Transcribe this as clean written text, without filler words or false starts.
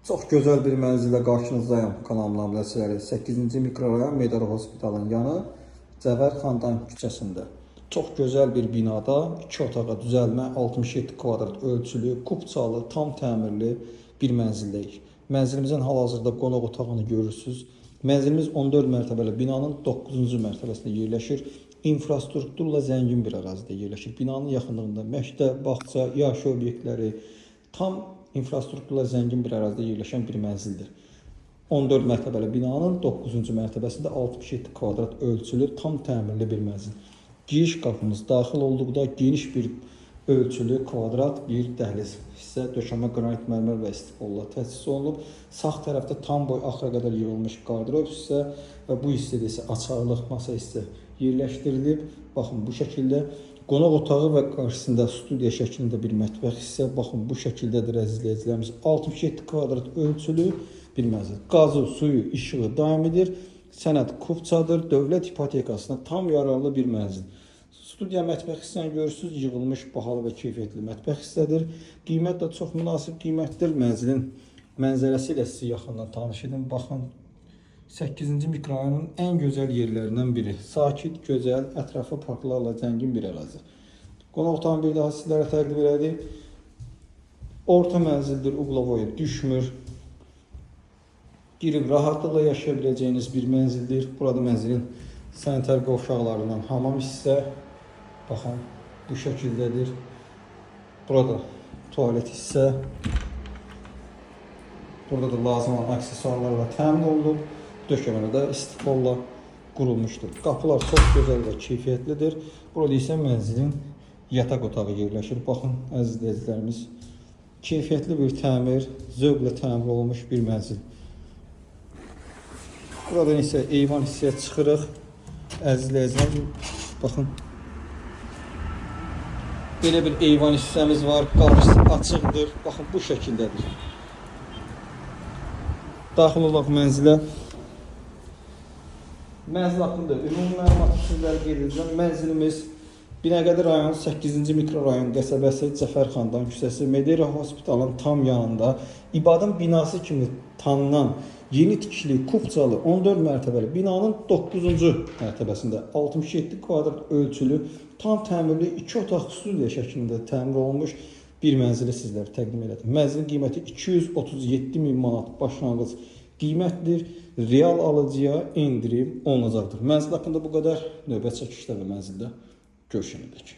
Çox gözəl bir mənzillə qarşınızdayım kanalımın abunəçiləri. 8-ci mikrorayon Medar Hospitalın yanı Cəfər Xandan küçəsində. Çox gözəl bir binada 2 otağa düzəlmə 67 kvadrat ölçülü, kubçalı, tam təmirli bir mənzildəyik. Mənzilimizin hal-hazırda qonaq otağını görürsünüz. Mənzilimiz 14 mərtəbəli binanın 9-cu mərtəbəsində yerləşir. İnfrastrukturla zəngin bir ərazidə yerləşir. Binanın yaxınlığında məktəb, bağça, yaşayış obyektləri, tam infrastrukturla zəngin bir ərazidə yerləşən bir mənzildir. 14 mərtəbəli binanın 9-cu mərtəbəsində 67 kvadrat ölçülü, tam təmirli bir mənzil. Giriş qapımız daxil olduqda geniş bir ölçülü kvadrat bir dəhliz hissə döşəmə qranit mərmər və istiqbolla təchiz olunub. Sağ tərəfdə tam boy axıra qədər yığılmış qardırob hissə və bu hissədə isə açarlıq masa hissə yerləşdirilib. Baxın bu şəkildə qonaq otağı və qarşısında studiya şəklində bir mətbəx hissə. Baxın bu şəkildədir əzizləyicilərimiz. 67 kvadrat ölçülü bir mənzil. Qazı, suyu, işığı daimidir. Sənəd kubçadır. Dövlət hipotekasına tam yararlı bir mənzil. Studiya mətbəx hissəsini görürsünüz, yığılmış bahalı və keyfiyyətli mətbəx hissədir. Qiymət də çox münasib qiymətdir. Mənzilin mənzərəsi ilə sizi yaxından tanış edim. Baxın, 8-ci mikrorayonun ən gözəl yerlərindən biri. Sakit, gözəl, ətrafı parklarla zəngin bir ərazi. Qonaq otağını bir daha sizlərə təqdim elədik. Orta mənzildir, uqlavoya düşmür. Girib rahatlıqla yaşaya biləcəyiniz bir mənzildir. Burada mənzilin sanitar qovşaqlarından hamam hissə. Baxın, bu şəkildədir. Burada tualet hissə. Burada da lazım olan aksesuarlarla təmin olunub. Döşəmədə də istiqbolla qurulmuşdur. Qapılar çox gözəl və keyfiyyətlidir. Burada isə mənzilin yataq otağı yerləşir. Baxın, əziz izləyicilərimiz, keyfiyyətli bir təmir, zövqlə təmir olunmuş bir mənzil. Buradan isə eyvan hissəyə çıxırıq. Əziz izləyicilərimiz, baxın. Belə bir eyvan hissəmiz var. Qapısı açıqdır. Baxın, bu şəkildədir. Daxil olaq mənzilə. Mənzil haqqında ümumi məlumatı sizlərə qeyd edəcəm. Mənzilimiz Binəqədi rayon 8-ci mikrorayon qəsəbəsi Cəfər Xandan küçəsi Medar Hospitalın tam yanında İbadan binası kimi tanınan yeni tikili kubçalı 14 mərtəbəli binanın 9-cu mərtəbəsində 67 kvadrat ölçülü tam təmirli 2 otaq studiya şəklində təmir olunmuş bir mənzili sizlərə təqdim elədim. Mənzilin qiyməti 237 min manat başlanğıc qiymətdir. Real alıcıya endirim olunacaqdır. Mənzil haqqında bu qədər. Növbət çəkişdə və mənzildə görüşənədək.